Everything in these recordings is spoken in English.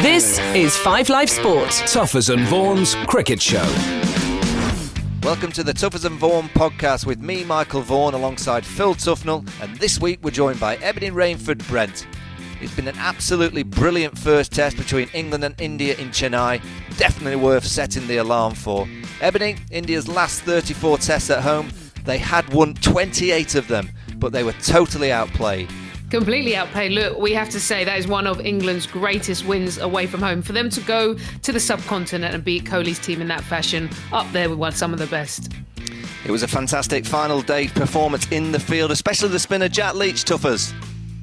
This is 5 Live Sport. Tuffers and Vaughan's Cricket Show. Welcome to the Tuffers and Vaughan podcast with me, Michael Vaughan, alongside Phil Tufnell, and this week we're joined by Ebony Rainford-Brent. It's been an absolutely brilliant first test between England and India in Chennai, definitely worth setting the alarm for. Ebony, India's last 34 tests at home, they had won 28 of them, but they were totally outplayed. Completely outplayed. Look, we have to say that is one of England's greatest wins away from home. For them to go to the subcontinent and beat Kohli's team in that fashion, up there with some of the best. It was a fantastic final day performance in the field, especially the spinner Jack Leach, Tuffers.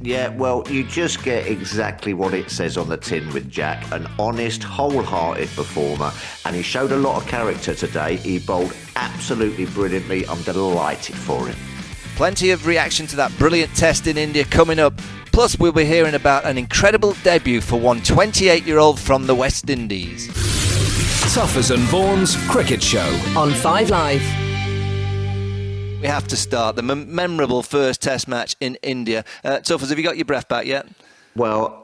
Yeah, well, you just get exactly what it says on the tin with Jack, an honest, wholehearted performer, and he showed a lot of character today. He bowled absolutely brilliantly. I'm delighted for him. Plenty of reaction to that brilliant test in India coming up. Plus, we'll be hearing about an incredible debut for one 28-year-old from the West Indies. Tuffers and Vaughan's Cricket Show On 5 Live. We have to start the memorable first test match in India. Tuffers, have you got your breath back yet? Well,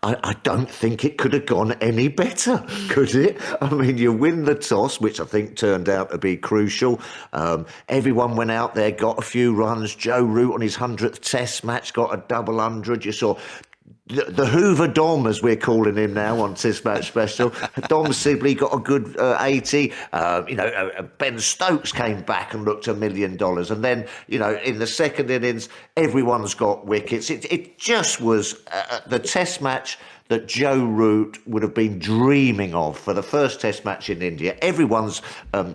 I don't think it could have gone any better, could it? I mean, you win the toss, which I think turned out to be crucial. Everyone went out there, got a few runs. Joe Root on his 100th test match got a double 100. You saw the Hoover Dom, as we're calling him now on Test Match Special. Dom Sibley got a good 80. Ben Stokes came back and looked $1 million. And then, in the second innings, everyone's got wickets. It just was the Test match that Joe Root would have been dreaming of for the first Test match in India. Everyone's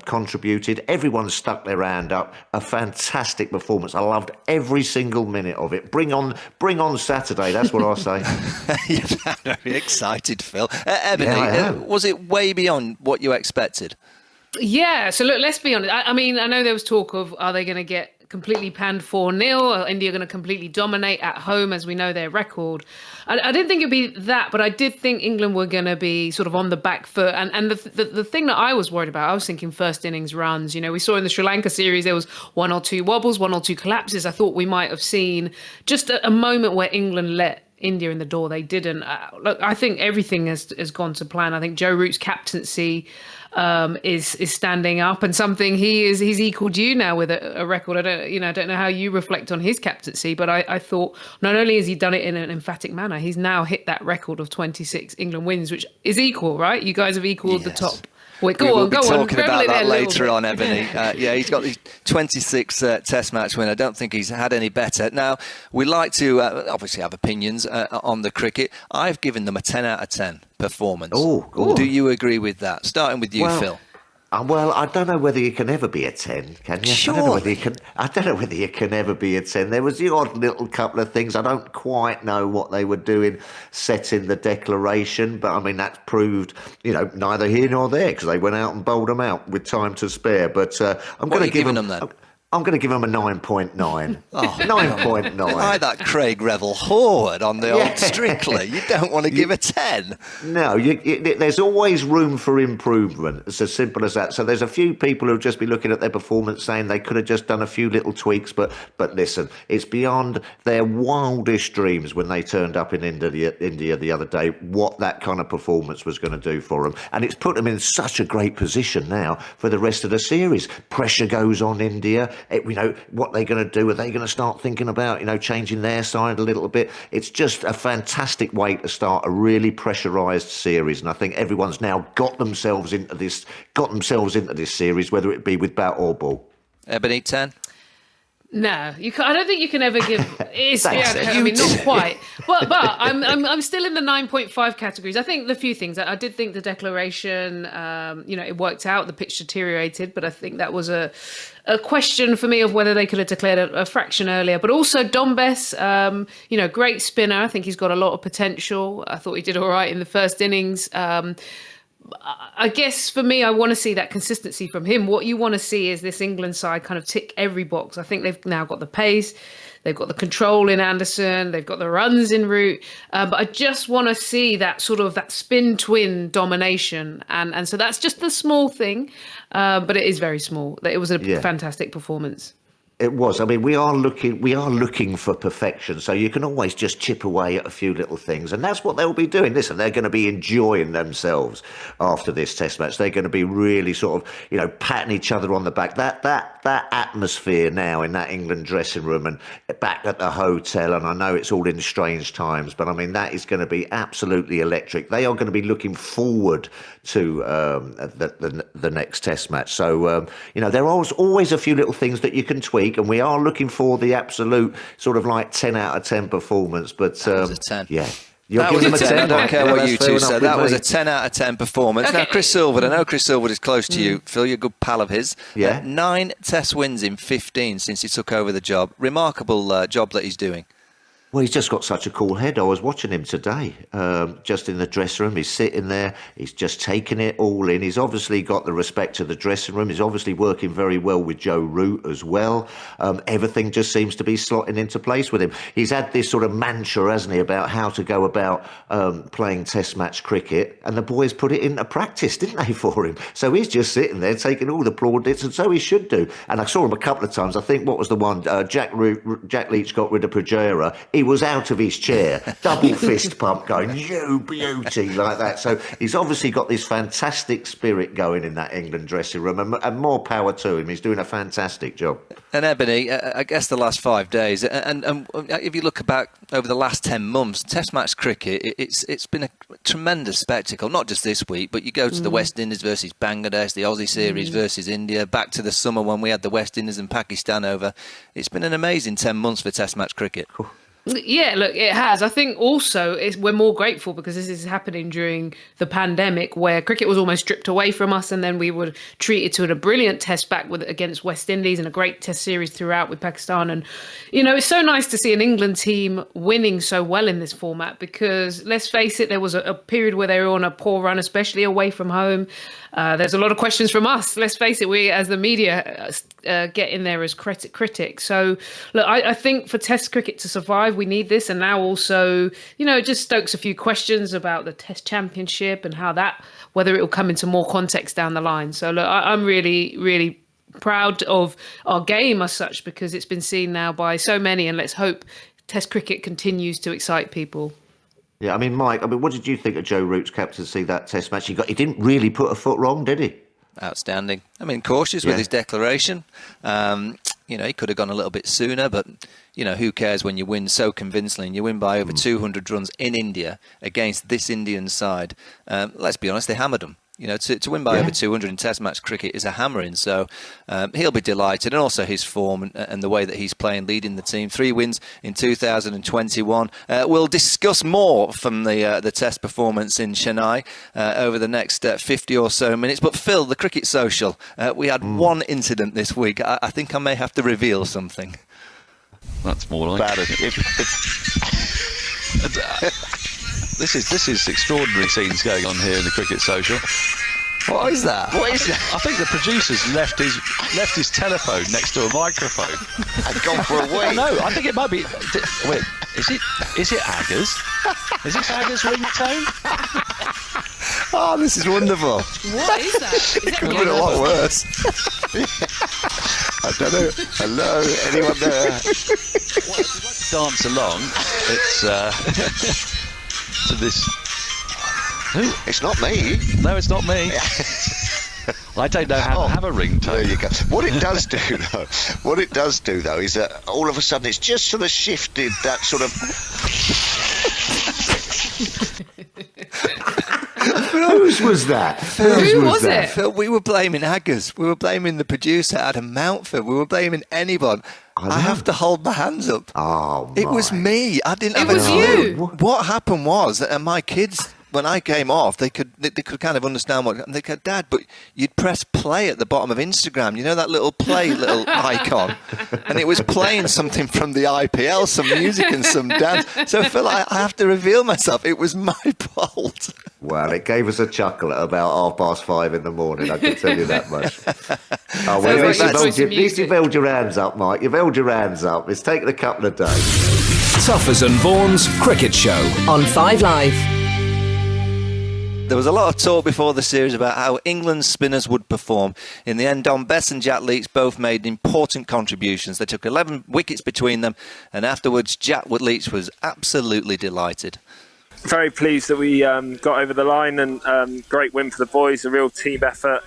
contributed. Everyone's stuck their hand up. A fantastic performance. I loved every single minute of it. Bring on Saturday. That's what I say. You sound very excited, Phil. Ebony, Yeah, was it way beyond what you expected? Yeah, so look, let's be honest. I mean, I know there was talk of, are they going to get completely panned 4-0? Or India going to completely dominate at home, as we know their record? I didn't think it'd be that, but I did think England were going to be sort of on the back foot. And the thing that I was worried about, I was thinking first innings runs. We saw in the Sri Lanka series, there was one or two wobbles, one or two collapses. I thought we might have seen just a moment where England let India in the door. They didn't. Look, I think everything has gone to plan. I think Joe Root's captaincy is standing up, and something he's equaled you now with a record. I don't know how you reflect on his captaincy, but I thought not only has he done it in an emphatic manner, he's now hit that record of 26 England wins, which is equal, right? You guys have equaled the top. Wait, we'll be talking about that later on, Ebony. He's got the 26 Test match win. I don't think he's had any better. Now, we like to obviously have opinions on the cricket. I've given them a 10 out of 10 performance. Oh. Do you agree with that? Starting with you, Phil. Well, I don't know whether you can ever be a 10, can you? Sure. I don't know whether you can ever be a 10. There was the odd little couple of things. I don't quite know what they were doing setting the declaration, but I mean, that's proved, neither here nor there, because they went out and bowled them out with time to spare. But I'm going to give them then? I'm going to give them a 9.9. 9.9. Like that Craig Revel Horwood on the old Strictly. You don't want to give a 10. No, there's always room for improvement. It's as simple as that. So there's a few people who'll just be looking at their performance saying they could have just done a few little tweaks. But listen, it's beyond their wildest dreams when they turned up in India the other day, what that kind of performance was going to do for them. And it's put them in such a great position now for the rest of the series. Pressure goes on India. What they're going to do? Are they going to start thinking about, changing their side a little bit? It's just a fantastic way to start a really pressurised series, and I think everyone's now got themselves into this series, whether it be with bat or ball. Ebony, 10. No, I don't think you can ever give. Not quite. But I'm still in the 9.5 categories. I think the few things. I did think the declaration, it worked out. The pitch deteriorated, but I think that was a question for me of whether they could have declared a fraction earlier. But also Dom Bess, great spinner. I think he's got a lot of potential. I thought he did all right in the first innings. I guess for me, I want to see that consistency from him. What you want to see is this England side kind of tick every box. I think they've now got the pace, they've got the control in Anderson, they've got the runs in Root. But I just want to see that sort of that spin twin domination. And so that's just the small thing, but it is very small. It was a fantastic performance. It was. I mean, we are looking for perfection. So you can always just chip away at a few little things, and that's what they'll be doing. Listen, they're going to be enjoying themselves after this Test match. They're going to be really sort of, patting each other on the back. That atmosphere now in that England dressing room and back at the hotel. And I know it's all in strange times, but I mean that is going to be absolutely electric. They are going to be looking forward to the next Test match. So there are always a few little things that you can tweak, and we are looking for the absolute sort of like 10 out of 10 performance. But that was a 10. Yeah. That was a 10. I don't care what you two said. That was me. a 10 out of 10 performance. Okay. Now, Chris Silva, I know Chris Silva is close to you. Phil, you're a good pal of his. Yeah. 9 Test wins in 15 since he took over the job. Remarkable job that he's doing. Well, he's just got such a cool head. I was watching him today, just in the dressing room. He's sitting there. He's just taking it all in. He's obviously got the respect of the dressing room. He's obviously working very well with Joe Root as well. Everything just seems to be slotting into place with him. He's had this sort of mantra, hasn't he, about how to go about playing Test match cricket, and the boys put it into practice, didn't they, for him? So he's just sitting there taking all the plaudits, and so he should do. And I saw him a couple of times. I think, what was the one? Jack Leach got rid of Pujara. He was out of his chair, double fist pump going, you beauty, like that. So he's obviously got this fantastic spirit going in that England dressing room, and more power to him. He's doing a fantastic job. And Ebony, I guess the last 5 days, and if you look back over the last 10 months, Test match cricket, it's been a tremendous spectacle, not just this week, but you go to the West Indies versus Bangladesh, the Aussie series versus India, back to the summer when we had the West Indies and Pakistan over. It's been an amazing 10 months for Test match cricket. Yeah, look, it has. I think also we're more grateful because this is happening during the pandemic, where cricket was almost stripped away from us, and then we were treated to a brilliant test back against West Indies and a great test series throughout with Pakistan. And, it's so nice to see an England team winning so well in this format, because let's face it, there was a period where they were on a poor run, especially away from home. There's a lot of questions from us. Let's face it, we as the media get in there as critics. So, look, I think for Test cricket to survive, we need this. And now also, it just stokes a few questions about the Test Championship and whether it will come into more context down the line. So, look, I'm really, really proud of our game as such, because it's been seen now by so many, and let's hope Test cricket continues to excite people. Yeah, I mean, Mike, what did you think of Joe Root's captaincy that Test match? He didn't really put a foot wrong, did he? Outstanding. I mean, cautious with his declaration. He could have gone a little bit sooner, but, who cares when you win so convincingly, and you win by over 200 runs in India against this Indian side. Let's be honest, they hammered them. To win by over 200 in Test match cricket is a hammering. So he'll be delighted, and also his form and the way that he's playing, leading the team. 3 wins in 2021. We'll discuss more from the Test performance in Chennai over the next 50 or so minutes. But Phil, the Cricket Social, we had one incident this week. I think I may have to reveal something. That's more like bad. This is extraordinary scenes going on here in the Cricket Social. What is that? I think the producer's left his telephone next to a microphone and gone for a wee. No, I think it might be. Wait, is it Agger's? Is this Agger's ringtone? Oh, this is wonderful. What is that? It could have been a lot worse. I don't know. Hello, anyone there? Dance along. It's to this. Who? It's not me. No, it's not me. I don't know how to have a ringtone. There you go. What it does do though, is that all of a sudden it's just sort of shifted that sort of. Whose was that? Who was it? Phil, we were blaming Aggers. We were blaming the producer, Adam Mountford. We were blaming anyone. I have to hold my hands up. Oh, it was me. I didn't have a clue. You. What happened was, my kids, when I came off, they could kind of understand what they said, Dad, but you'd press play at the bottom of Instagram. You know that little little icon, and it was playing something from the IPL, some music and some dance. So Phil, I have to reveal myself. It was my fault. Well, it gave us a chuckle at about 5:30 in the morning, I can tell you that much. Oh, well, at least you've held your hands up, Mike. You've held your hands up. It's taken a couple of days. Tuffers and Vaughan's Cricket Show on 5 Live. There was a lot of talk before the series about how England's spinners would perform. In the end, Dom Bess and Jack Leach both made important contributions. They took 11 wickets between them, and afterwards Jack Leach was absolutely delighted. Very pleased that we got over the line, and great win for the boys, a real team effort.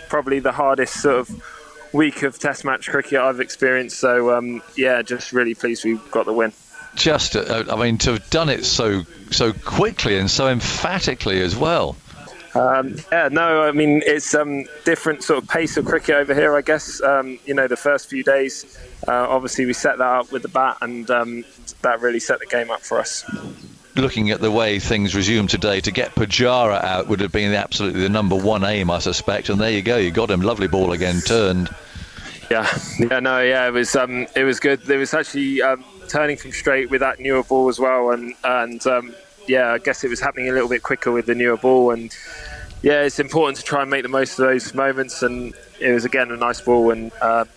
Probably the hardest sort of week of Test match cricket I've experienced, so just really pleased we got the win. Just, to have done it so quickly and so emphatically as well. It's different sort of pace of cricket over here, I guess. The first few days, obviously we set that up with the bat, and that really set the game up for us. Looking at the way things resumed today, to get Pujara out would have been absolutely the number one aim, I suspect. And there you go, you got him. Lovely ball again, turned. It was good. There was actually turning from straight with that newer ball as well, and I guess it was happening a little bit quicker with the newer ball, and it's important to try and make the most of those moments, and it was again a nice ball, and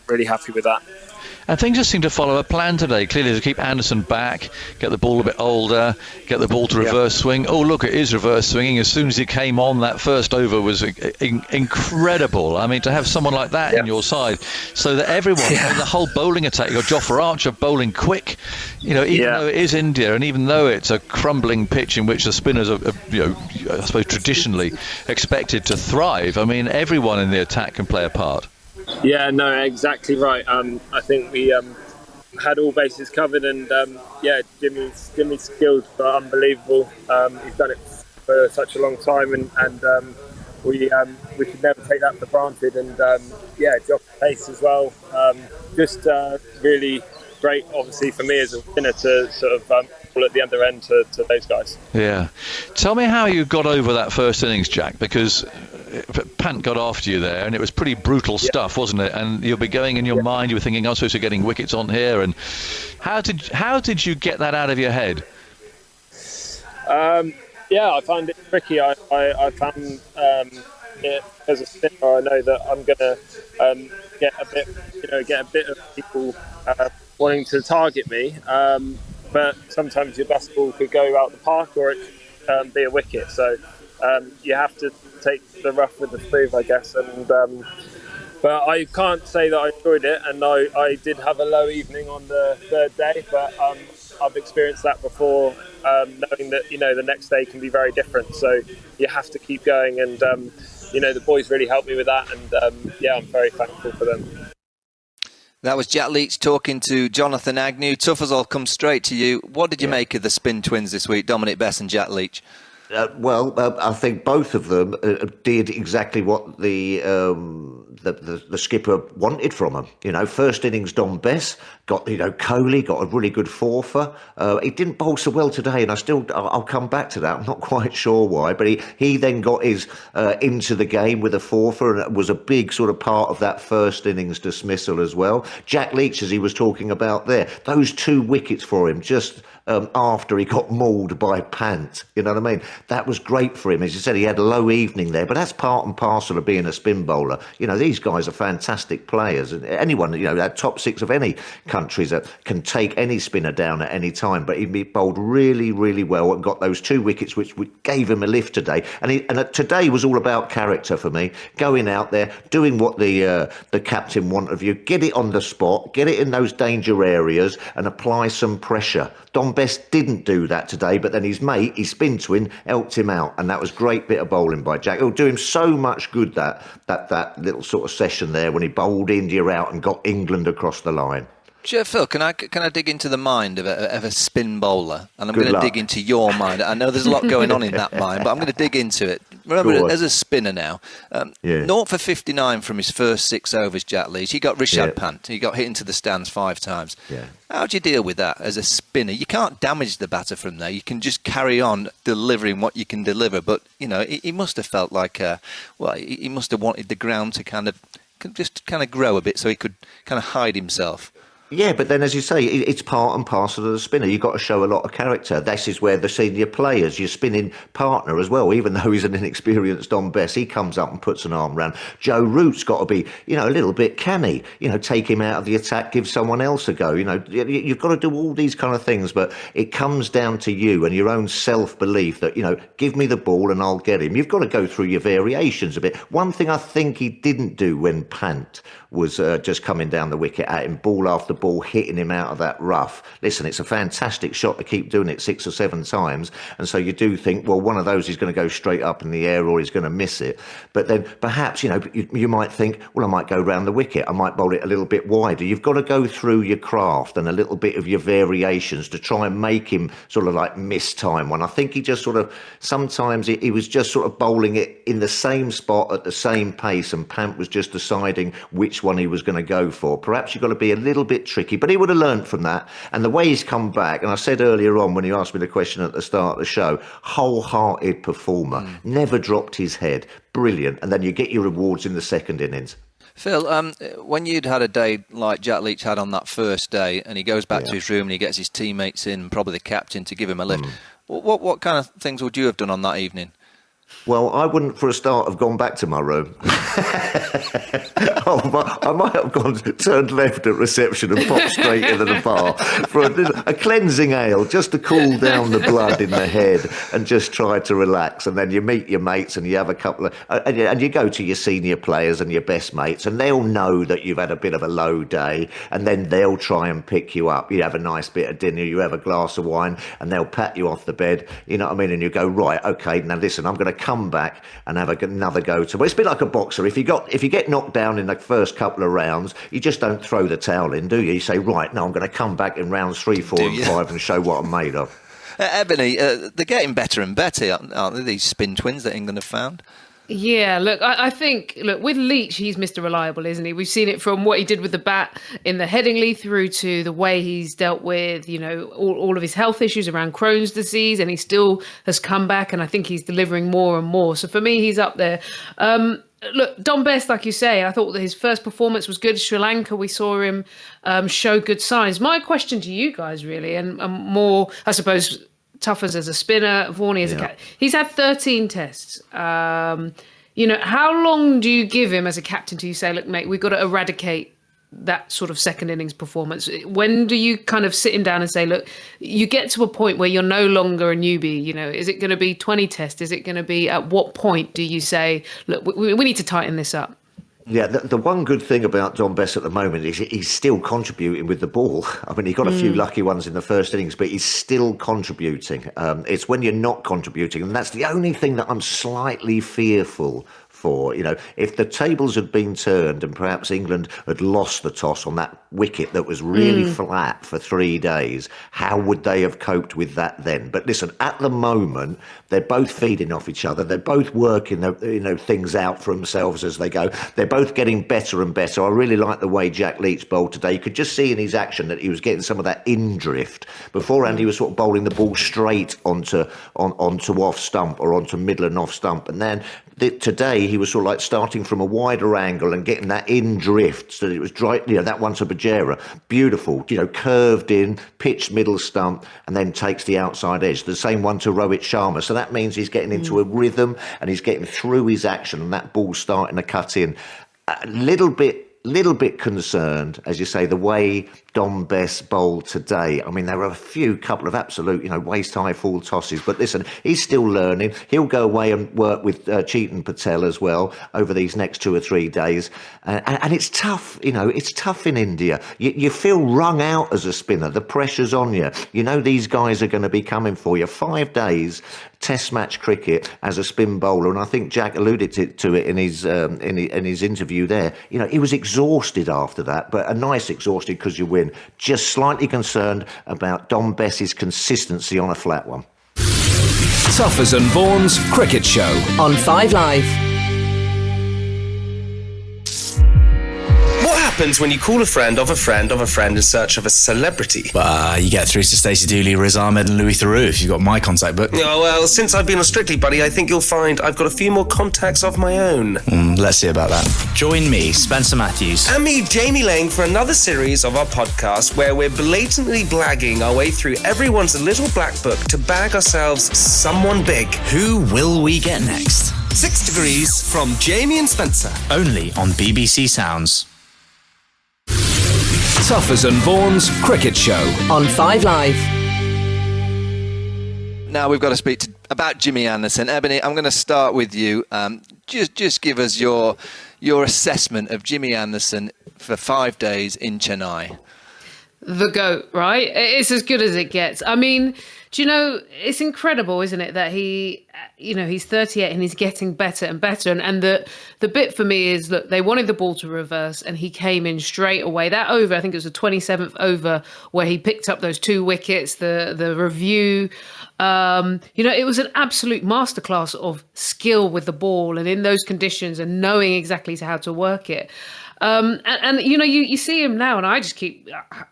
really happy with that. And things just seem to follow a plan today. Clearly, to keep Anderson back, get the ball a bit older, get the ball to reverse swing. Oh, look, it is reverse swinging. As soon as he came on, that first over was incredible. I mean, to have someone like that in your side, so that everyone, the whole bowling attack, you've got Jofra Archer bowling quick, even though it is India, and even though it's a crumbling pitch in which the spinners are, I suppose, traditionally expected to thrive. I mean, everyone in the attack can play a part. Yeah, no, exactly right. I think we had all bases covered, and Jimmy's skills are unbelievable. He's done it for such a long time, and we should never take that for granted. And Josh pace as well. Really great, obviously, for me as a winner to sort of pull at the other end to those guys. Yeah, tell me how you got over that first innings, Jack, because Pant got after you there, and it was pretty brutal stuff, wasn't it? And you'll be going in your mind, you were thinking, I'm supposed to be getting wickets on here. And how did you get that out of your head? I found it tricky. I found as a spinner, I know that I'm going to get a bit of people wanting to target me. But sometimes your best ball could go out the park, or it could be a wicket. So you have to take the rough with the smooth, I guess. And but I can't say that I enjoyed it, and I did have a low evening on the third day. But I've experienced that before, knowing that the next day can be very different. So you have to keep going, and the boys really helped me with that, and I'm very thankful for them. That was Jack Leach talking to Jonathan Agnew. Tuffers, I'll come straight to you. What did you make of the spin twins this week, Dominic Bess and Jack Leach? I think both of them did exactly what the skipper wanted from them. First innings, Dom Bess got, Kohli got a really good four-for. He didn't bowl so well today, and I'll come back to that. I'm not quite sure why, but he then got his into the game with a four-for, and it was a big sort of part of that first innings dismissal as well. Jack Leach, as he was talking about there, those 2 wickets for him just after he got mauled by Pant. You know what I mean? That was great for him. As you said, he had a low evening there, but that's part and parcel of being a spin bowler. These guys are fantastic players, and anyone, that top 6 of any countries that can take any spinner down at any time. But he bowled really, really well and got those 2 wickets, which gave him a lift today. And today was all about character for me. Going out there, doing what the captain wanted of you, get it on the spot, get it in those danger areas, and apply some pressure. Dom Bess didn't do that today, but then his mate, his spin twin, helped him out, and that was a great bit of bowling by Jack. It'll do him so much good, that little sort of session there when he bowled India out and got England across the line. Sure, Phil, can I dig into the mind of a spin bowler? And I'm going to dig into your mind. I know there's a lot going on in that mind, but I'm going to dig into it. Remember, as a spinner now, 0 for 59 from his first 6 overs, Jack Leach. He got Rishabh Pant. He got hit into the stands 5 times. Yeah. How do you deal with that as a spinner? You can't damage the batter from there. You can just carry on delivering what you can deliver. But, he must have felt like, he must have wanted the ground to kind of grow a bit so he could kind of hide himself. Yeah, but then, as you say, it's part and parcel of the spinner. You've got to show a lot of character. This is where the senior players, your spinning partner as well, even though he's an inexperienced Don Bess, he comes up and puts an arm round. Joe Root's got to be, a little bit canny. Take him out of the attack, give someone else a go. You've got to do all these kind of things, but it comes down to you and your own self-belief that, give me the ball and I'll get him. You've got to go through your variations a bit. One thing I think he didn't do when Pant was just coming down the wicket at him, ball after ball, hitting him out of that rough. Listen, it's a fantastic shot to keep doing it 6 or 7 times. And so you do think, well, one of those is going to go straight up in the air or he's going to miss it. But then perhaps, you might think, well, I might go round the wicket. I might bowl it a little bit wider. You've got to go through your craft and a little bit of your variations to try and make him sort of like miss time one. I think he just sort of, sometimes he was just sort of bowling it in the same spot at the same pace, and Pant was just deciding which one he was going to go for. Perhaps you've got to be a little bit tricky, but he would have learned from that. And the way he's come back, and I said earlier on when you asked me the question at the start of the show, wholehearted performer, never dropped his head, brilliant. And then you get your rewards in the second innings. Phil, when you'd had a day like Jack Leach had on that first day, and he goes back to his room and he gets his teammates in, probably the captain, to give him a lift, what kind of things would you have done on that evening? Well, I wouldn't, for a start, have gone back to my room. I might have turned left at reception and popped straight into the bar for a cleansing ale, just to cool down the blood in the head and just try to relax. And then you meet your mates and you have a couple of... and you go to your senior players and your best mates, and they'll know that you've had a bit of a low day, and then they'll try and pick you up. You have a nice bit of dinner, you have a glass of wine, and they'll pat you off the bed, you know what I mean? And you go, right, OK, now listen, I'm going to come back and have another go to... Well, it's a bit like a boxer. If you get knocked down in the first couple of rounds, you just don't throw the towel in, do you? You say, right, now I'm going to come back in rounds 3, 4 and 5 and show what I'm made of. Ebony, they're getting better and better, aren't they, these spin twins that England have found? Yeah, look, I think, with Leach, he's Mr. Reliable, isn't he? We've seen it from what he did with the bat in the Headingley through to the way he's dealt with, all of his health issues around Crohn's disease, and he still has come back, and I think he's delivering more and more. So for me, he's up there. Look, Don Bess, like you say, I thought that his first performance was good. Sri Lanka, we saw him show good signs. My question to you guys, really, and more, I suppose, Tuffers as a spinner, Vaughan as a cat. He's had 13 tests. How long do you give him as a captain till you say, look, mate, we've got to eradicate that sort of second innings performance? When do you kind of sit him down and say, look, you get to a point where you're no longer a newbie, is it going to be 20 tests? Is it going to be, at what point do you say, look, we need to tighten this up? Yeah, the one good thing about Don Bess at the moment is he's still contributing with the ball. I mean, he got a few lucky ones in the first innings, but he's still contributing. It's when you're not contributing, and that's the only thing that I'm slightly fearful for. If the tables had been turned and perhaps England had lost the toss on that wicket that was really flat for 3 days, how would they have coped with that then? But listen, at the moment, they're both feeding off each other. They're both working things out for themselves as they go. They're both getting better and better. I really like the way Jack Leach bowled today. You could just see in his action that he was getting some of that in-drift. Beforehand, he was sort of bowling the ball straight onto off stump or onto middle and off stump. And then today, he was sort of like starting from a wider angle and getting that in drift so that it was dry, that one to Bajera. Beautiful, curved in, pitched middle stump, and then takes the outside edge. The same one to Rohit Sharma. So that means he's getting into a rhythm and he's getting through his action, and that ball's starting to cut in. A little bit concerned, as you say, the way Don Bess bowled today. I mean, there are a couple of absolute, waist-high full tosses. But listen, he's still learning. He'll go away and work with Chetan Patel as well over these next 2 or 3 days. And it's tough, it's tough in India. You feel wrung out as a spinner. The pressure's on you. These guys are going to be coming for you. 5 days, Test match cricket as a spin bowler. And I think Jack alluded to it in his interview there. He was exhausted after that, but a nice exhausted because you win. Just slightly concerned about Don Bess's consistency on a flat one. Tuffers and Vaughan's Cricket Show on 5 Live. happens when you call a friend of a friend of a friend in search of a celebrity. But you get through to Stacey Dooley, Riz Ahmed and Louis Theroux if you've got my contact book. Oh, well, since I've been on Strictly, buddy, I think you'll find I've got a few more contacts of my own. Let's see about that. Join me, Spencer Matthews. And me, Jamie Lang, for another series of our podcast where we're blatantly blagging our way through everyone's little black book to bag ourselves someone big. Who will we get next? 6 Degrees from Jamie and Spencer. Only on BBC Sounds. Tuffers and Vaughan's Cricket Show on 5 Live. Now we've got to speak about Jimmy Anderson. Ebony, I'm going to start with you. Just give us your assessment of Jimmy Anderson for 5 days in Chennai. The GOAT, right? It's as good as it gets. I mean, do you know, it's incredible, isn't it, that he's 38 and he's getting better and better. And the bit for me is, look, they wanted the ball to reverse and he came in straight away. That over, I think it was the 27th over where he picked up those 2 wickets, the review. It was an absolute masterclass of skill with the ball and in those conditions and knowing exactly how to work it. You see him now, and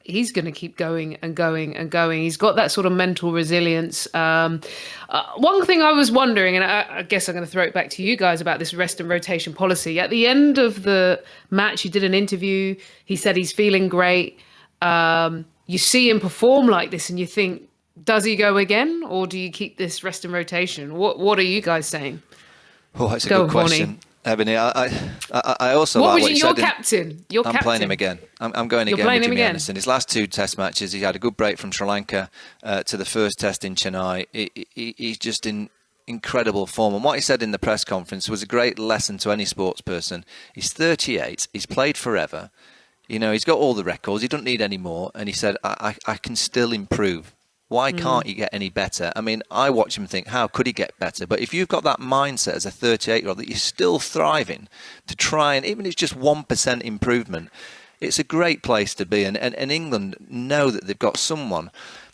he's going to keep going and going and going. He's got that sort of mental resilience. One thing I was wondering, and I guess I'm going to throw it back to you guys about this rest and rotation policy. At the end of the match, he did an interview. He said he's feeling great. You see him perform like this and you think, does he go again, or do you keep this rest and rotation? What are you guys saying? Oh, that's a good question. Ebony, I also like what you said. Captain? I'm playing him again. I'm going again with Jimmy Anderson. His last 2 test matches, he had a good break from Sri Lanka to the first test in Chennai. He's just in incredible form. And what he said in the press conference was a great lesson to any sports person. He's 38. He's played forever. He's got all the records. He doesn't need any more. And he said, I can still improve. Why can't you get any better? I mean, I watch him and think, how could he get better? But if you've got that mindset as a 38-year-old that you're still thriving to try and, even if it's just 1% improvement, it's a great place to be. And England know that they've got someone.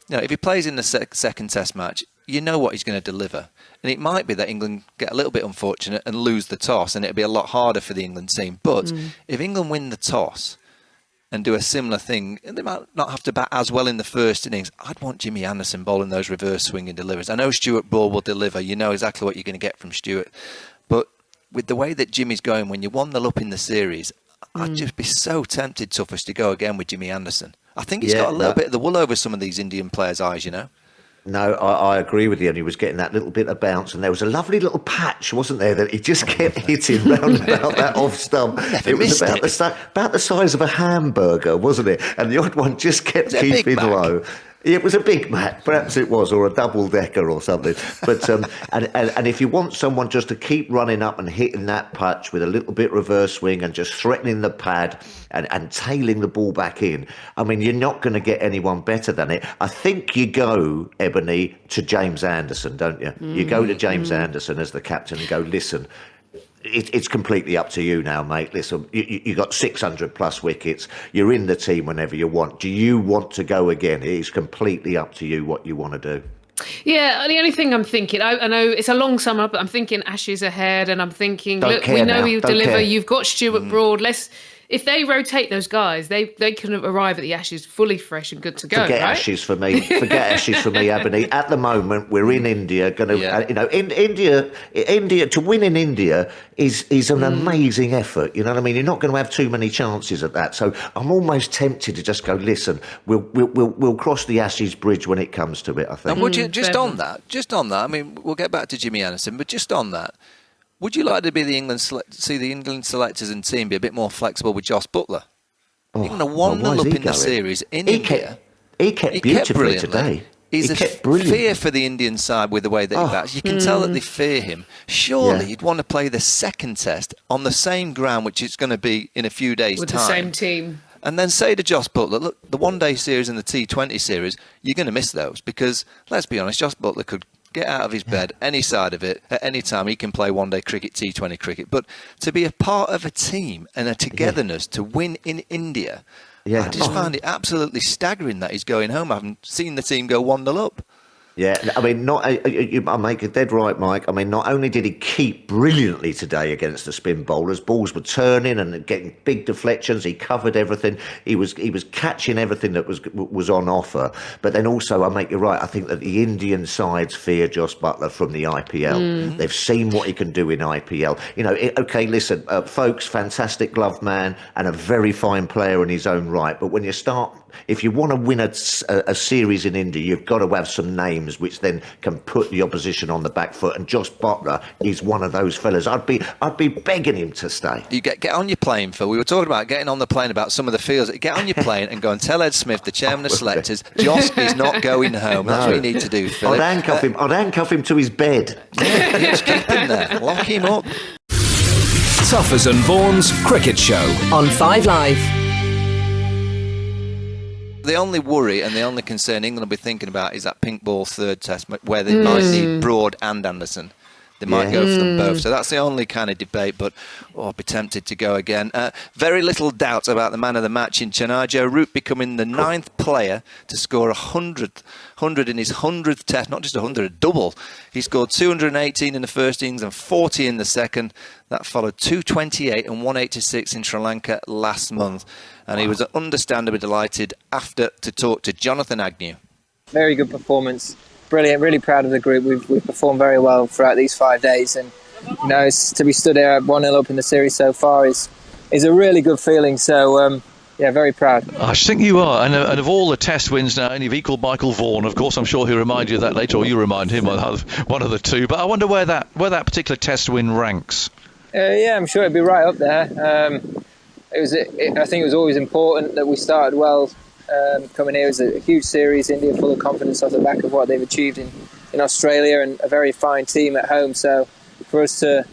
If he plays in the second test match, you know what he's going to deliver. And it might be that England get a little bit unfortunate and lose the toss, and it'll be a lot harder for the England team. But if England win the toss and do a similar thing, and they might not have to bat as well in the first innings, I'd want Jimmy Anderson bowling those reverse swinging deliveries. I know Stuart Broad will deliver. You know exactly what you're going to get from Stuart. But with the way that Jimmy's going, when you 1-0 up in the series, I'd just be so tempted, Tuffers, to go again with Jimmy Anderson. I think he's got a little bit of the wool over some of these Indian players' eyes, No, I agree with you, and he was getting that little bit of bounce, and there was a lovely little patch, wasn't there, that he just kept hitting round about that off stump. It was about the size of a hamburger, wasn't it? And the odd one just kept keeping low. It was a Big Mac, perhaps it was, or a double-decker or something. But and if you want someone just to keep running up and hitting that patch with a little bit reverse swing and just threatening the pad and tailing the ball back in, I mean, you're not going to get anyone better than it. I think you go, Ebony, to James Anderson, don't you? You go to James Anderson as the captain and go, listen, it's completely up to you now, mate. Listen, you got 600 plus wickets. You're in the team whenever you want. Do you want to go again? It's completely up to you what you want to do. Yeah, the only thing I'm thinking, I know it's a long summer, but I'm thinking Ashes ahead, and I'm thinking, look, we know you deliver. You've got Stuart Broad. If they rotate those guys, they can arrive at the Ashes fully fresh and good to go. Forget right? Ashes for me. Forget Ashes for me, Ebony. At the moment, we're in India. India to win in India is an amazing effort. You know what I mean? You're not going to have too many chances at that. So I'm almost tempted to just go, listen, we'll cross the Ashes bridge when it comes to it, I think. And would you on that? I mean, we'll get back to Jimmy Anderson, but just on that. Would you like to be the England selectors and team be a bit more flexible with Jos Buttler? England are 1-0 up in the series in India. He kept beautifully today. He's a fear for the Indian side with the way that he bats. You can tell that they fear him. Surely you'd want to play the second test on the same ground, which it's going to be in a few days' time. With the same team. And then say to Jos Buttler, look, the one-day series and the T20 series, you're going to miss those because, let's be honest, Jos Buttler could get out of his bed, any side of it, at any time. He can play one-day cricket, T20 cricket. But to be a part of a team and a togetherness to win in India, I just find it absolutely staggering that he's going home. I haven't seen the team go 1-0 up. Yeah, I mean, I make a dead right, Mike. I mean, not only did he keep brilliantly today against the spin bowlers, balls were turning and getting big deflections. He covered everything. He was catching everything that was on offer. But then also, I make you right. I think that the Indian sides fear Joss Buttler from the IPL. They've seen what he can do in IPL. You know, okay, listen, folks, fantastic glove man and a very fine player in his own right. But when you start, if you want to win a series in India, you've got to have some names which then can put the opposition on the back foot. And Joss Buttler is one of those fellas. I'd be begging him to stay. You get on your plane, Phil. We were talking about getting on the plane about some of the fields. Get on your plane and go and tell Ed Smith, the chairman of selectors, Joss is not going home. That's what you need to do, Phil. I'd handcuff him to his bed. Yeah, just keep him there. Lock him up. Tuffers and Vaughan's Cricket Show on 5 Live. The only worry and the only concern England will be thinking about is that pink ball third test where they might need Broad and Anderson. They might go for them both. So that's the only kind of debate, but I'd be tempted to go again. Very little doubt about the man of the match in Chennai. Joe Root becoming the 9th player to score 100 in his 100th test, not just 100, a double. He scored 218 in the first innings and 40 in the second. That followed 228 and 186 in Sri Lanka last month. And he was understandably delighted after to talk to Jonathan Agnew. Very good performance. Brilliant, really proud of the group. We've performed very well throughout these 5 days, and you know, to be stood there 1-0 up in the series so far is a really good feeling. So yeah, very proud. I think you are, and of all the test wins now, and you've equalled Michael Vaughan. Of course, I'm sure he'll remind you of that later, or you remind him of one of the two. But I wonder where that particular test win ranks. Yeah, I'm sure it'd be right up there. I think it was always important that we started well. Coming here, it was a huge series. India full of confidence off the back of what they've achieved in Australia, and a very fine team at home. So for us to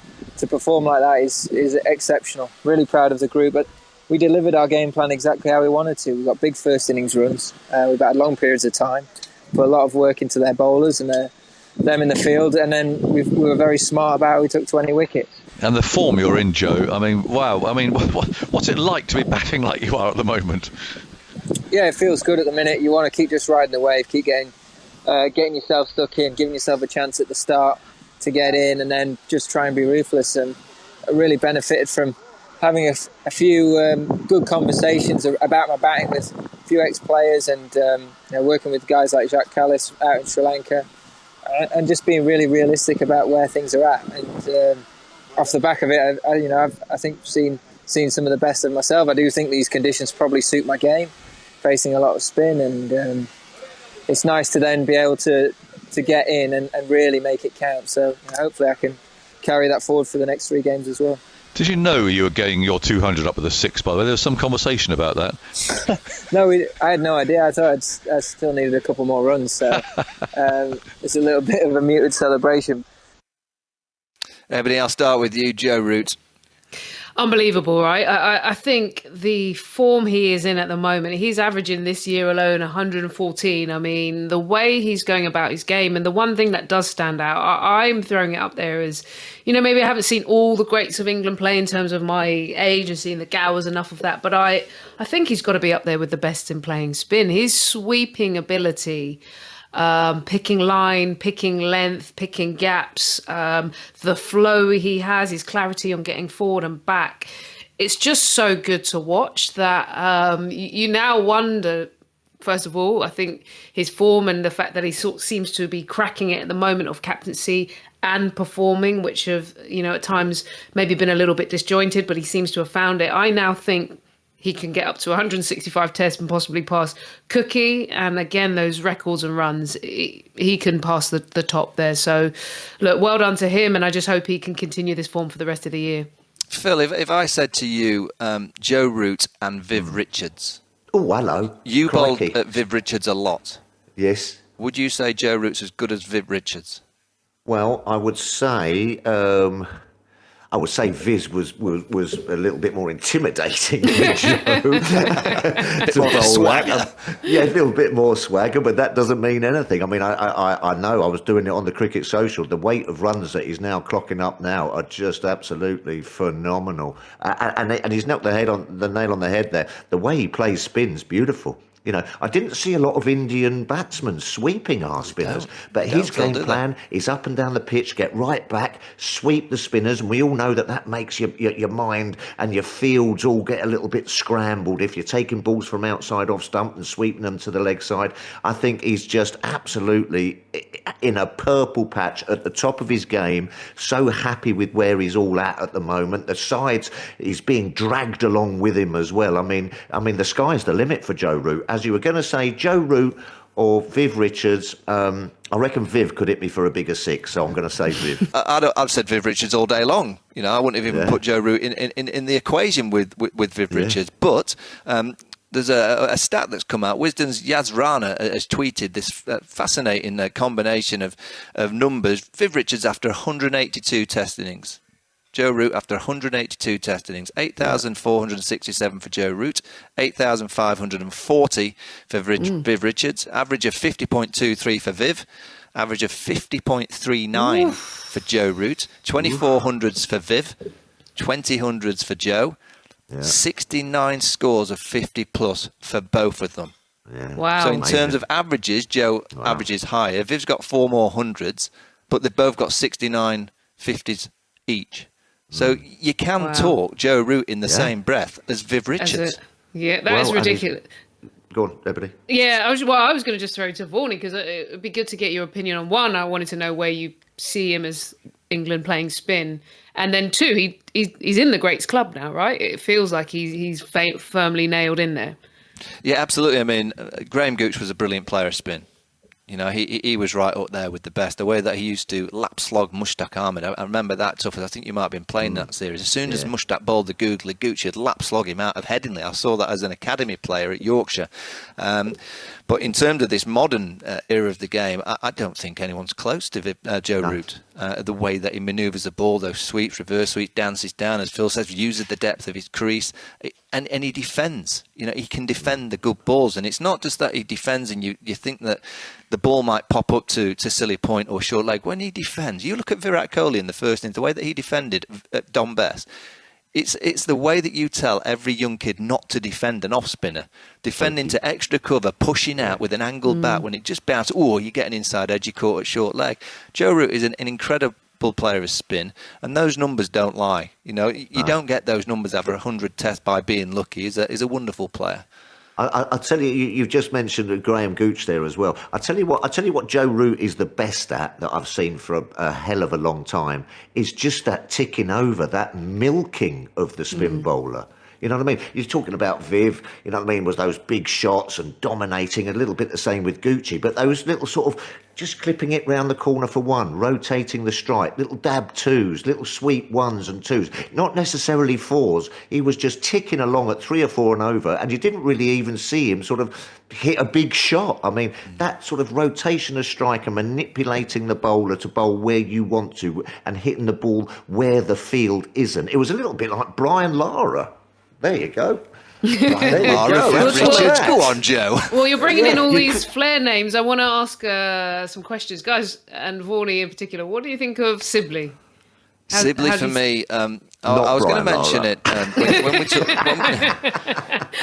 perform like that is exceptional. Really proud of the group, but we delivered our game plan exactly how we wanted to. We got big first innings runs. We've had long periods of time, put a lot of work into their bowlers and them in the field, and then we were very smart about how we took 20 wickets. And the form you're in, Joe, I mean, wow. I mean, what's it like to be batting like you are at the moment? Yeah, it feels good at the minute. You want to keep just riding the wave, keep getting yourself stuck in, giving yourself a chance at the start to get in, and then just try and be ruthless. And I really benefited from having a few good conversations about my batting with a few ex-players, and working with guys like Jacques Kallis out in Sri Lanka, and just being really realistic about where things are at. And off the back of it, I think seen some of the best of myself. I do think these conditions probably suit my game, facing a lot of spin, and it's nice to then be able to get in and really make it count. So hopefully I can carry that forward for the next 3 games as well. Did you know you were getting your 200 up with a 6, by the way? There was some conversation about that. No, I had no idea. I thought I still needed a couple more runs, so it's a little bit of a muted celebration. Everybody, I'll start with you, Joe Root. Unbelievable, right? I think the form he is in at the moment, he's averaging this year alone 114. I mean, the way he's going about his game, and the one thing that does stand out, I'm throwing it up there as, maybe I haven't seen all the greats of England play in terms of my age and seeing the Gowers, enough of that, but I think he's got to be up there with the best in playing spin. His sweeping ability, picking line, picking length, picking gaps, the flow he has, his clarity on getting forward and back. It's just so good to watch that you now wonder, first of all, I think his form and the fact that he sort of seems to be cracking it at the moment of captaincy and performing, which have, at times maybe been a little bit disjointed, but he seems to have found it. I now think he can get up to 165 tests and possibly pass Cookie. And again, those records and runs, he can pass the top there. So, look, well done to him. And I just hope he can continue this form for the rest of the year. Phil, if I said to you, Joe Root and Viv Richards. Oh, hello. You bowled at Viv Richards a lot. Yes. Would you say Joe Root's as good as Viv Richards? Well, I would say Viz was a little bit more intimidating than Joe. Swagger. Yeah, a little bit more swagger, but that doesn't mean anything. I mean, I know I was doing it on the Cricket Social. The weight of runs that he's now clocking up now are just absolutely phenomenal. And he's knocked the nail on the head there. The way he plays spin's beautiful. I didn't see a lot of Indian batsmen sweeping our spinners, but his game plan is up and down the pitch, get right back, sweep the spinners, and we all know that makes your mind and your fields all get a little bit scrambled if you're taking balls from outside off stump and sweeping them to the leg side. I think he's just absolutely in a purple patch at the top of his game, so happy with where he's all at the moment. The sides, he's being dragged along with him as well. I mean, the sky's the limit for Joe Root. As you were going to say, Joe Root or Viv Richards, I reckon Viv could hit me for a bigger six, so I'm going to say Viv. I've said Viv Richards all day long. I wouldn't have even put Joe Root in the equation with Viv Richards. But there's a stat that's come out. Wisdom's Yaz Rana has tweeted this fascinating combination of numbers. Viv Richards after 182 test innings. Joe Root after 182 test innings, 8,467 for Joe Root, 8,540 for Viv Richards, average of 50.23 for Viv, average of 50.39 for Joe Root, 2400s for Viv, 2000s for Joe, 69 scores of 50 plus for both of them. Yeah. Wow. So in terms of averages, Joe averages higher. Viv's got 4 more hundreds, but they've both got 69 50s each. So you can talk Joe Root in the same breath as Viv Richards. That is ridiculous. Go on, Ebony. Yeah, I was going to just throw to Vaughan because it would be good to get your opinion on one. I wanted to know where you see him as England playing spin, and then two, he's in the greats club now, right? It feels like he's firmly nailed in there. Yeah, absolutely. I mean, Graham Gooch was a brilliant player of spin. He was right up there with the best. The way that he used to lap slog Mushtaq Ahmed, I remember that Tuffers. I think you might have been playing that series. As soon as Mushtaq bowled the googly Gooch, he'd lap slog him out of Headingley. I saw that as an academy player at Yorkshire. But in terms of this modern era of the game, I don't think anyone's close to Joe Root. The way that he manoeuvres the ball, those sweeps, reverse sweeps, dances down, as Phil says, uses the depth of his crease, and he defends. He can defend the good balls, and it's not just that he defends and you think that the ball might pop up to silly point or short leg. When he defends, you look at Virat Kohli in the first innings, the way that he defended Dom Bess. It's the way that you tell every young kid not to defend an off-spinner. Defend into extra cover, pushing out with an angled bat when it just bounces. Oh, you get an inside edge, you caught at short leg. Joe Root is an incredible player of spin, and those numbers don't lie. You don't get those numbers after 100 tests by being lucky. He's a wonderful player. I'll tell you, you've just mentioned Graham Gooch there as well. I'll tell you what Joe Root is the best at that I've seen for a hell of a long time is just that ticking over, that milking of the spin bowler. You know what I mean? You're talking about Viv, you know what I mean, was those big shots and dominating, a little bit the same with Gucci, but those little sort of just clipping it round the corner for one, rotating the strike, little dab twos, little sweep ones and twos, not necessarily fours. He was just ticking along at 3 or 4 and over, and you didn't really even see him sort of hit a big shot. I mean, that sort of rotation of strike and manipulating the bowler to bowl where you want to and hitting the ball where the field isn't. It was a little bit like Brian Lara. There you go. There you go. Richards, go on, Joe. Well, you're bringing in all these flair names. I want to ask some questions. Guys, and Vaughan in particular, what do you think of Sibley? Sibley for me, I was going to mention it when we took...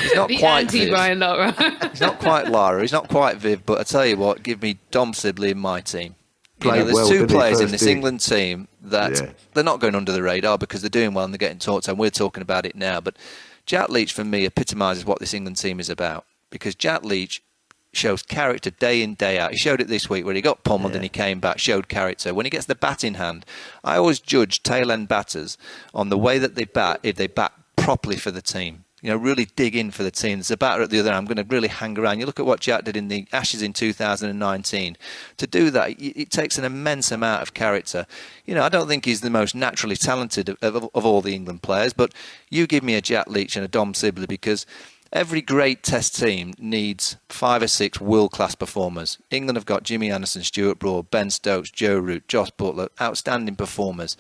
he's not quite Viv. Brian Lara. He's not quite Lara. He's not quite Viv, but I tell you what, give me Dom Sibley in my team. There's two players in this England team that they're not going under the radar because they're doing well and they're getting talked, and we're talking about it now. But Jack Leach, for me, epitomises what this England team is about, because Jack Leach shows character day in, day out. He showed it this week where he got pummeled and he came back, showed character. When he gets the bat in hand, I always judge tail-end batters on the way that they bat, if they bat properly for the team. Really dig in for the team. There's a batter at the other end. I'm going to really hang around. You look at what Jack did in the Ashes in 2019. To do that, it takes an immense amount of character. I don't think he's the most naturally talented of all the England players, but you give me a Jack Leach and a Dom Sibley, because every great test team needs 5 or 6 world-class performers. England have got Jimmy Anderson, Stuart Broad, Ben Stokes, Joe Root, Josh Butler, outstanding performers.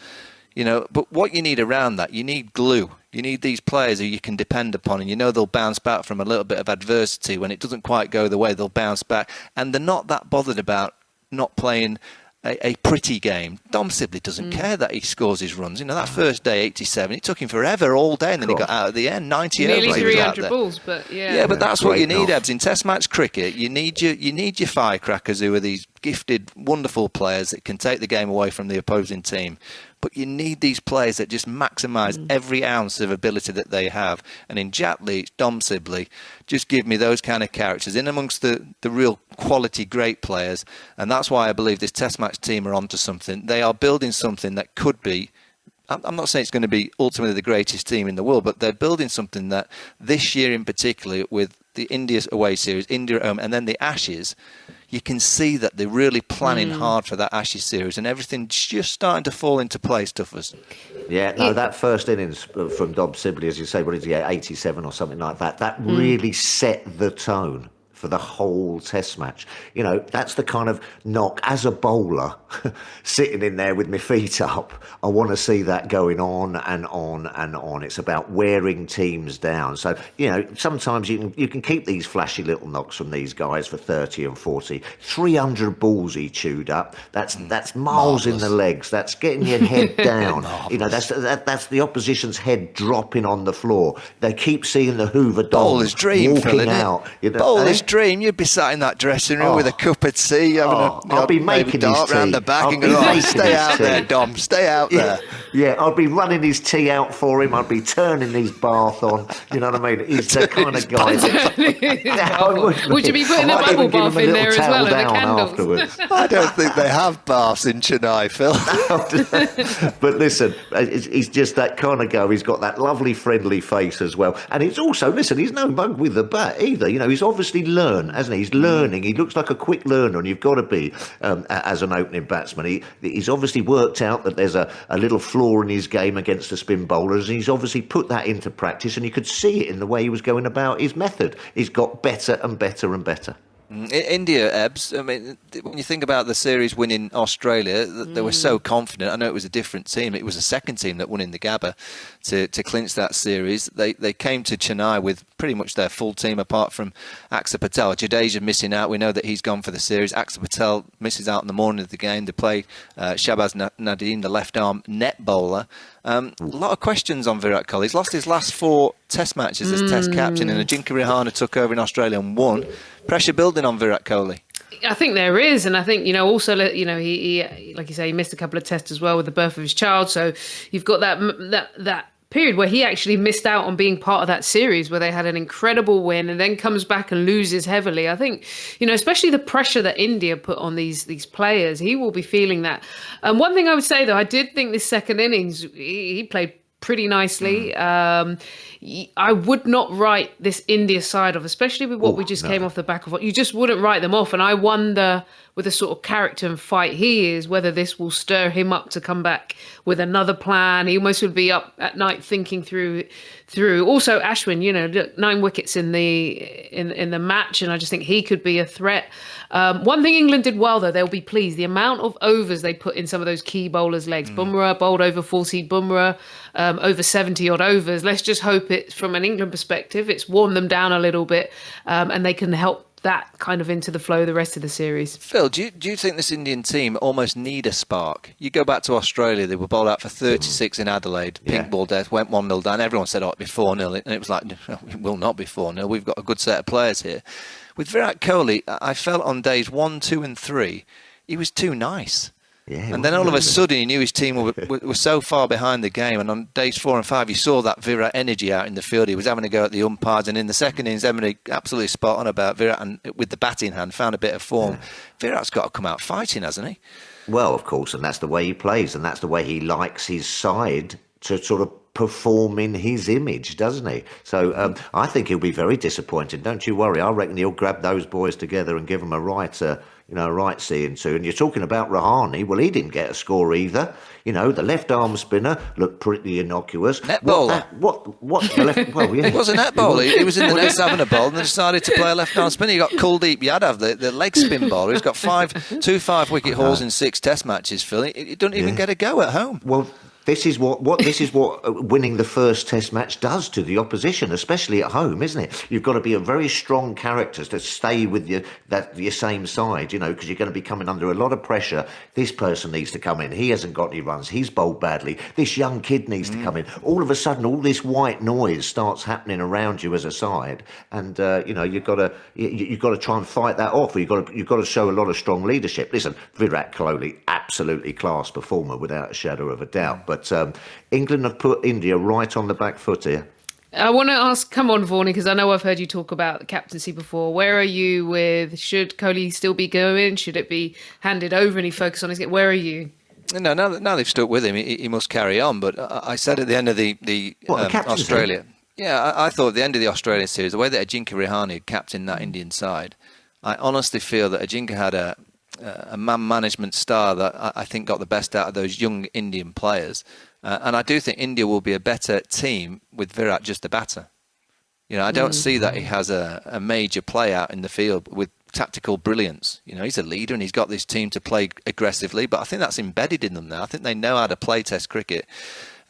But what you need around that, you need glue. You need these players who you can depend upon, and they'll bounce back from a little bit of adversity. When it doesn't quite go the way, they'll bounce back. And they're not that bothered about not playing a pretty game. Dom Sibley doesn't care that he scores his runs. That first day, 87, it took him forever all day, and then he got out at the end, 90 nearly overs. 300 balls, but yeah. Yeah, but that's what you need, enough. Ebbs. In Test match cricket, you need your firecrackers who are these gifted, wonderful players that can take the game away from the opposing team. But you need these players that just maximise every ounce of ability that they have. And in Jack Leach, Dom Sibley, just give me those kind of characters in amongst the real quality great players. And that's why I believe this Test match team are onto something. They are building something that could be, I'm not saying it's going to be ultimately the greatest team in the world, but they're building something that this year in particular, with the India away series, India at home, and then the Ashes, you can see that they're really planning hard for that Ashes series, and everything's just starting to fall into place, Tuffers. Yeah, no, that first innings from Dom Sibley, as you say, what is he, 87 or something like that, that really set the tone for the whole Test match. That's the kind of knock. As a bowler, sitting in there with my feet up, I want to see that going on and on and on. It's about wearing teams down. So, sometimes you can keep these flashy little knocks from these guys for 30 and 40. 300 balls he chewed up. That's miles in the legs. That's getting your head down. That's the opposition's head dropping on the floor. They keep seeing the Hoover Dog Bowler's dream, walking Phil, out. Bowler's dream. You'd be sat in that dressing room with a cup of tea, having I'll be making his tea. round the back and going, stay out there, Dom, stay out there. Yeah, I'd be running his tea out for him. I'd be turning his bath on. You know what I mean? He's the kind of guy. Would you be putting a bubble bath in there as well, and the candles? Afterwards. I don't think they have baths in Chennai, Phil. But listen, he's just that kind of guy. He's got that lovely, friendly face as well. And it's also, listen, he's no mug with the bat either. He's obviously learned, hasn't he? He's learning. He looks like a quick learner, and you've got to be as an opening batsman. He's obviously worked out that there's a little flaw in his game against the spin bowlers, and he's obviously put that into practice, and you could see it in the way he was going about his method. He's got better and better and better. India, Ebbs, I mean, when you think about the series winning Australia, they were so confident. I know it was a different team. It was the second team that won in the Gabba to clinch that series. They came to Chennai with pretty much their full team apart from Axar Patel. Jadeja missing out. We know that he's gone for the series. Axar Patel misses out in the morning of the game. They play Shahbaz Nadeem, the left-arm net bowler. A lot of questions on Virat Kohli. He's lost his last 4 Test matches as Test captain, and Ajinkya Rahane took over in Australia and won. Pressure building on Virat Kohli. I think there is, and I think also he like you say, he missed a couple of tests as well with the birth of his child. So you've got that period where he actually missed out on being part of that series where they had an incredible win, and then comes back and loses heavily. I think especially the pressure that India put on these players, he will be feeling that. One thing I would say though, I did think this second innings he played pretty nicely. I would not write this India side off, especially with what we just came off the back of. You just wouldn't write them off. And I wonder, with the sort of character and fight he is, whether this will stir him up to come back with another plan. He almost would be up at night thinking through. Also, Ashwin, 9 wickets in the match, and I just think he could be a threat. One thing England did well, though, they'll be pleased. The amount of overs they put in some of those key bowlers' legs. Bumrah bowled over 40, Bumrah over 70 odd overs. Let's just hope it's, from an England perspective, it's worn them down a little bit, and they can help that kind of into the flow of the rest of the series. Phil, do you think this Indian team almost need a spark? You go back to Australia, they were bowled out for 36 in Adelaide, pink ball death, went 1-0 down. Everyone said, it'd be 4-0, and it was like, no, it will not be 4-0. We've got a good set of players here. With Virat Kohli, I felt on days 1, 2 and 3, he was too nice. Yeah, and then all of a sudden he knew his team were so far behind the game, and on days 4 and 5 you saw that Virat energy out in the field. He was having a go at the umpires, and in the second innings Emily absolutely spot on about Virat, and with the batting hand found a bit of form. Virat's got to come out fighting, hasn't he? Well, of course, and that's the way he plays, and that's the way he likes his side to sort of perform in his image, doesn't he? So I think he'll be very disappointed. Don't you worry. I reckon he'll grab those boys together and give them a right seeing to. And you're talking about Rahane. Well, he didn't get a score either. The left arm spinner looked pretty innocuous. Net bowler. What the left? Well, yeah. It was a net bowler. He was in the nets having a bowl, and then decided to play a left arm spinner. You got Kuldeep Yadav, the leg spin bowler. He's got 5 wicket hauls in 6 Test matches. Phil, he doesn't even get a go at home. Well, This is what winning the first Test match does to the opposition, especially at home, isn't it? You've got to be a very strong character to stay with your same side, because you're going to be coming under a lot of pressure. This person needs to come in. He hasn't got any runs. He's bowled badly. This young kid needs to come in. All of a sudden, all this white noise starts happening around you as a side, and you've got to try and fight that off. You've got to show a lot of strong leadership. Listen, Virat Kohli, absolutely class performer without a shadow of a doubt, but England have put India right on the back foot here. I want to ask, come on, Vaughan, because I know I've heard you talk about the captaincy before. Where are you with, should Kohli still be going? Should it be handed over and he focus on his game? Where are you? No, now they've stuck with him, he must carry on. But I said at the end of the Australia, I thought at the end of the Australian series, the way that Ajinkya Rahane had captained that Indian side, I honestly feel that Ajinkya had a man management style that I think got the best out of those young Indian players. And I do think India will be a better team with Virat just a batter. I don't see that he has a major play out in the field with tactical brilliance. He's a leader and he's got this team to play aggressively, but I think that's embedded in them now. I think they know how to play Test cricket.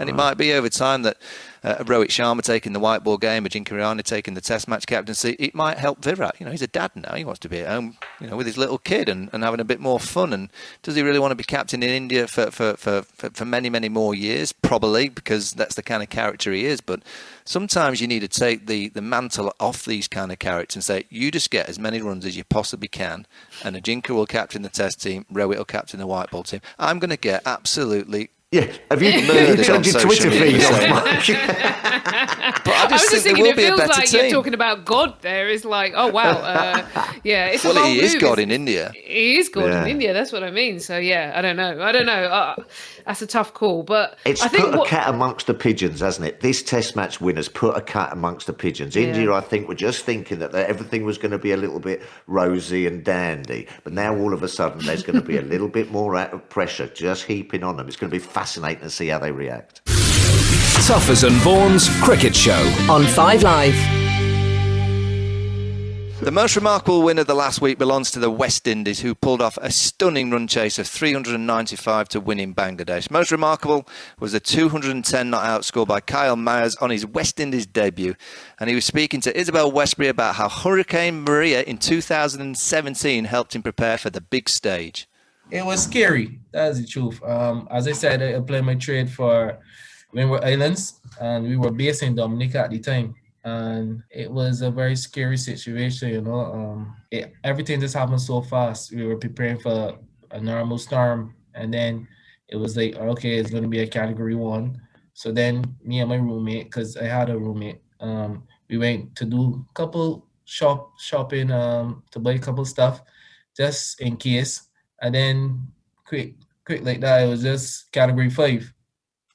And it might be over time that Rohit Sharma taking the white ball game, Ajinkya Rahane taking the Test match captaincy, it might help Virat. He's a dad now. He wants to be at home, with his little kid and having a bit more fun. And does he really want to be captain in India for many, many more years? Probably, because that's the kind of character he is. But sometimes you need to take the mantle off these kind of characters and say, you just get as many runs as you possibly can. And Ajinkya will captain the Test team, Rohit will captain the white ball team. I'm going to get absolutely... Yeah, have you turned your Twitter feed off, Mike? But I just think thinking, there will be a better like team. You're talking about God there. It's like, oh, wow. It's well, a he is move. God in India. He is God in India. That's what I mean. So, I don't know. That's a tough call. But it's put a cat amongst the pigeons, hasn't it? This Test match winners put a cat amongst the pigeons. India, I think, were just thinking that everything was going to be a little bit rosy and dandy. But now, all of a sudden, there's going to be a little bit more pressure just heaping on them. It's going to be fascinating to see how they react. Tuffers and Vaughan's Cricket Show on 5 Live. The most remarkable win of the last week belongs to the West Indies, who pulled off a stunning run chase of 395 to win in Bangladesh. Most remarkable was a 210 not out score by Kyle Myers on his West Indies debut. And he was speaking to Isabel Westbury about how Hurricane Maria in 2017 helped him prepare for the big stage. It was scary. That's the truth. As I said, I played my trade for Windward Islands, and we were based in Dominica at the time. And it was a very scary situation, everything just happened so fast. We were preparing for a normal storm, and then it was like, okay, it's going to be a Category 1. So then me and my roommate, because I had a roommate, we went to do a couple shopping to buy a couple stuff just in case. And then quick like that, it was just Category 5.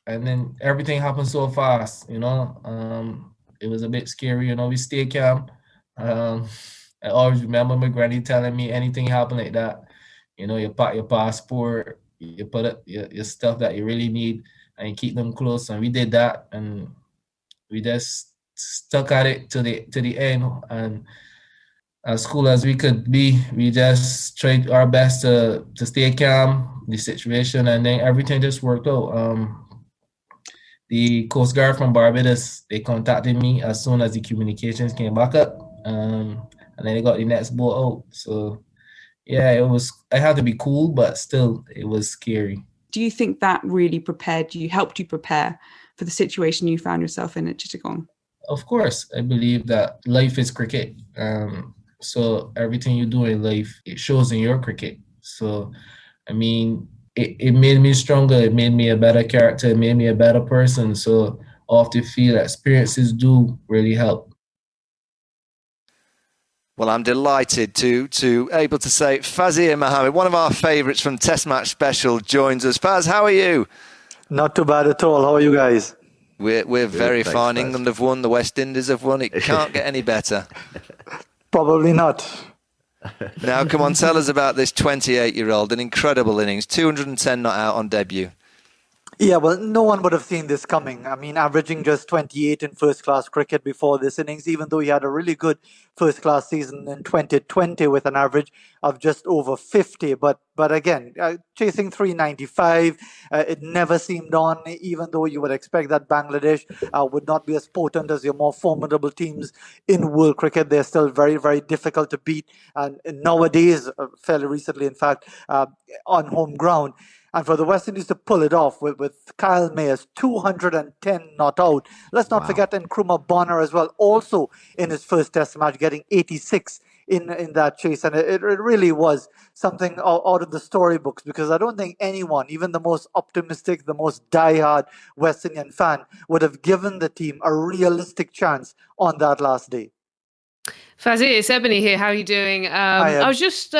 And then everything happened so fast, It was a bit scary, we stayed calm. I always remember my granny telling me anything happen like that, you pack your passport, you put up your stuff that you really need, and you keep them close. And we did that, and we just stuck at it to the end. And as cool as we could be, we just tried our best to stay calm, the situation, and then everything just worked out. The Coast Guard from Barbados, they contacted me as soon as the communications came back up, and then they got the next boat out. So, I had to be cool, but still, it was scary. Do you think that really helped you prepare for the situation you found yourself in at Chittagong? Of course. I believe that life is cricket. So everything you do in life, it shows in your cricket. So, it made me stronger. It made me a better character. It made me a better person. So I often feel that experiences do really help. Well, I'm delighted to able to say Fazir Mohammed, one of our favourites from Test Match Special, joins us. Faz, how are you? Not too bad at all. How are you guys? We're very fine. England have won. The West Indies have won. It can't get any better. Probably not. Now, come on, tell us about this 28-year-old, an incredible innings, 210 not out on debut. Yeah, well, no one would have seen this coming. I mean, averaging just 28 in first class cricket before this innings, even though he had a really good first class season in 2020 with an average of just over 50. But again, chasing 395, it never seemed on, even though you would expect that Bangladesh would not be as potent as your more formidable teams in world cricket. They're still very, very difficult to beat. And nowadays, fairly recently, in fact, on home ground. And for the West Indies to pull it off with Kyle Mayers 210 not out. Let's not forget Nkrumah Bonner as well, also in his first test match, getting 86 in that chase. And it really was something out of the storybooks, because I don't think anyone, even the most optimistic, the most diehard West Indian fan, would have given the team a realistic chance on that last day. Fazzy, it's Ebony here. How are you doing? I was just,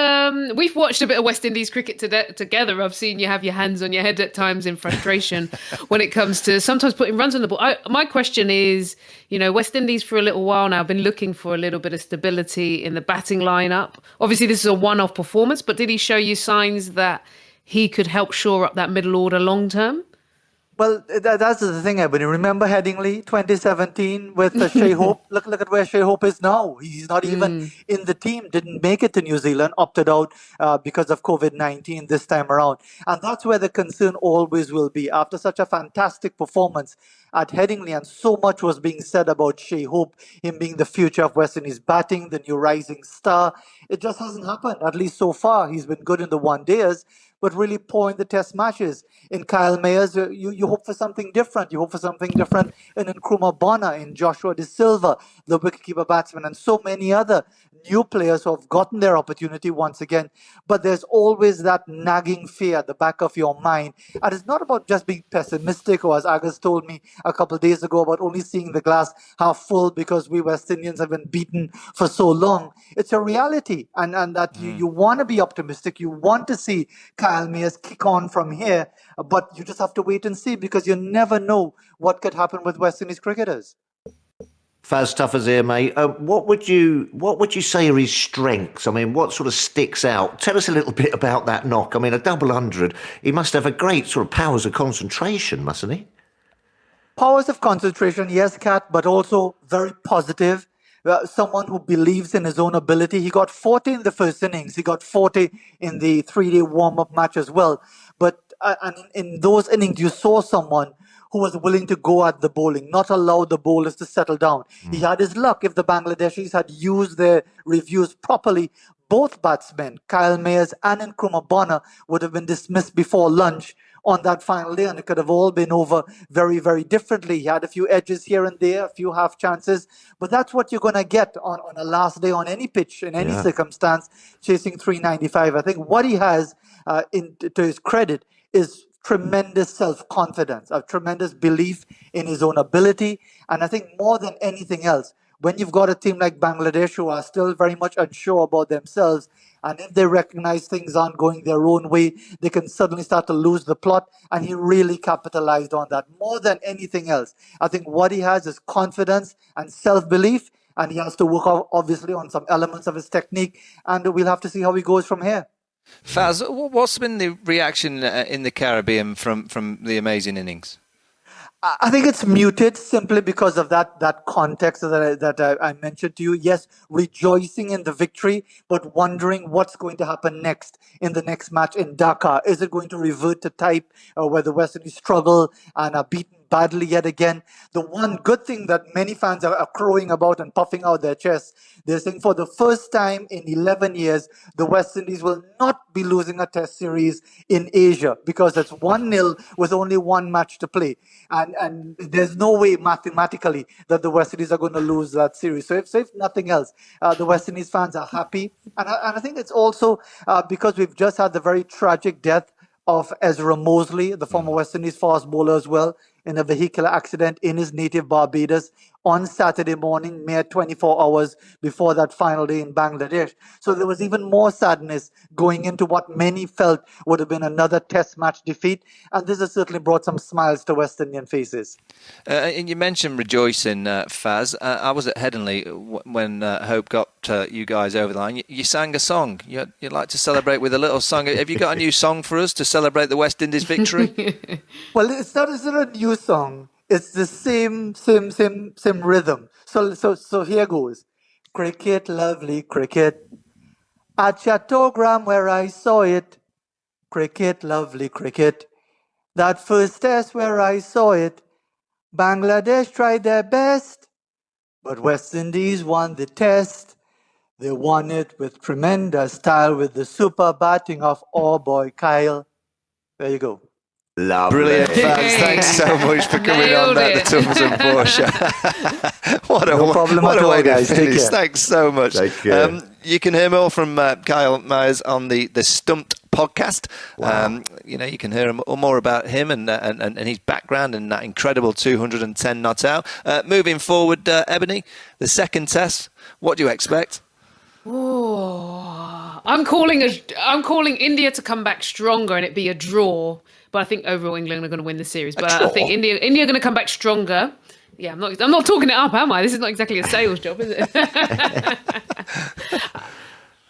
we've watched a bit of West Indies cricket together. I've seen you have your hands on your head at times in frustration when it comes to sometimes putting runs on the ball. My question is, West Indies for a little while now have been looking for a little bit of stability in the batting lineup. Obviously, this is a one-off performance, but did he show you signs that he could help shore up that middle order long term? Well, that's the thing, Ebony. Remember Headingley 2017 with Shea Hope? Look at where Shea Hope is now. He's not even in the team, didn't make it to New Zealand, opted out because of COVID-19 this time around. And that's where the concern always will be. After such a fantastic performance at Headingley, and so much was being said about Shea Hope, him being the future of West Indies batting, the new rising star, it just hasn't happened, at least so far. He's been good in the one-dayers, but really poor in the test matches. In Kyle Mayers, you hope for something different. You hope for something different in Nkrumah Bonner, in Joshua De Silva, the wicketkeeper batsman, and so many other new players who have gotten their opportunity once again. But there's always that nagging fear at the back of your mind. And it's not about just being pessimistic, or as Agus told me a couple of days ago, about only seeing the glass half full because we West Indians have been beaten for so long. It's a reality. And that you want to be optimistic. You want to see Kyle Mayers kick on from here. But you just have to wait and see, because you never know what could happen with West Indies cricketers. Faz, Tuffers here, mate. What would you say are his strengths? I mean, what sort of sticks out? Tell us a little bit about that knock. I mean, a double 100. He must have a great sort of powers of concentration, mustn't he? Powers of concentration, yes, Kat, but also very positive. Someone who believes in his own ability. He got 40 in the first innings. He got 40 in the 3-day warm-up match as well. But and in those innings, you saw someone who was willing to go at the bowling, not allow the bowlers to settle down. He had his luck. If the Bangladeshis had used their reviews properly, both batsmen, Kyle Mayers and Nkrumah Bonner, would have been dismissed before lunch on that final day, and it could have all been over very, very differently. He had a few edges here and there, a few half chances, but that's what you're going to get on a last day on any pitch, in any circumstance, chasing 395. I think what he has, to his credit, is tremendous self-confidence, a tremendous belief in his own ability. And I think more than anything else, when you've got a team like Bangladesh who are still very much unsure about themselves, and if they recognize things aren't going their own way, they can suddenly start to lose the plot. And he really capitalized on that. More than anything else, I think what he has is confidence and self-belief, and he has to work out, obviously, on some elements of his technique, and we'll have to see how he goes from here. Faz, what's been the reaction in the Caribbean from the amazing innings? I think it's muted simply because of that context that I mentioned to you. Yes, rejoicing in the victory, but wondering what's going to happen next in the next match in Dhaka. Is it going to revert to type where the West Indies struggle and are beaten badly yet again? The one good thing that many fans are crowing about and puffing out their chests, they're saying for the first time in 11 years, the West Indies will not be losing a test series in Asia, because it's 1-0 with only one match to play. And there's no way mathematically that the West Indies are going to lose that series. So if nothing else, the West Indies fans are happy. And I think it's also because we've just had the very tragic death of Ezra Mosley, the former West Indies fast bowler as well, in a vehicular accident in his native Barbados on Saturday morning, mere 24 hours before that final day in Bangladesh. So there was even more sadness going into what many felt would have been another test match defeat. And this has certainly brought some smiles to West Indian faces. And you mentioned rejoicing, Faz. I was at Headingley when Hope got you guys over the line. You sang a song. You'd like to celebrate with a little song. Have you got a new song for us to celebrate the West Indies victory? Well, it's not a new song. It's the same rhythm. So here goes. Cricket, lovely cricket. At Chattogram where I saw it. Cricket, lovely cricket. That first test where I saw it. Bangladesh tried their best, but West Indies won the test. They won it with tremendous style with the super batting of our boy Kyle. There you go. Lovely. Brilliant, Faz. Thanks so much for coming on the Tuffers and Vaughan show. What a way to finish. Thanks so much. Take care. You can hear more from Kyle Myers on the Stumped podcast. Wow. You can hear more about him and his background and that incredible 210 not out. Moving forward, Ebony, the second test, what do you expect? Oh, I'm calling India to come back stronger and it be a draw. But I think overall England are going to win the series. But I think India are going to come back stronger. Yeah, I'm not talking it up, am I? This is not exactly a sales job, is it?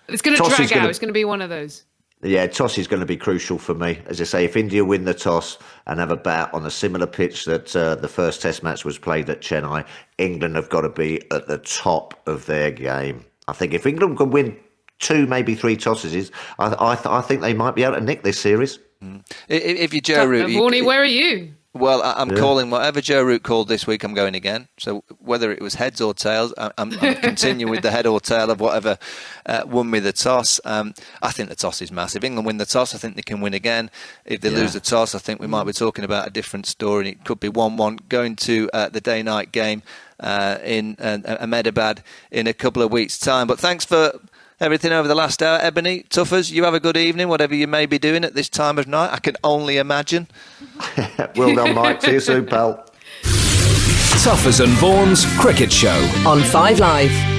It's going to drag out. It's going to be one of those. Yeah, toss is going to be crucial for me. As I say, if India win the toss and have a bat on a similar pitch that the first Test match was played at Chennai, England have got to be at the top of their game. I think if England can win 2, maybe 3 tosses, I think they might be able to nick this series. If you're Joe Root... Vaughan, where are you? Well, I'm calling whatever Joe Root called this week, I'm going again. So whether it was heads or tails, I'm continuing with the head or tail of whatever won me the toss. I think the toss is massive. England win the toss, I think they can win again. If they lose the toss, I think we might be talking about a different story. It could be 1-1 going to the day-night game in Ahmedabad in a couple of weeks' time. But thanks for everything over the last hour. Ebony, Tuffers, you have a good evening, whatever you may be doing at this time of night. I can only imagine. Well done, Mike. See you soon, pal. Tuffers and Vaughan's Cricket Show on 5 Live.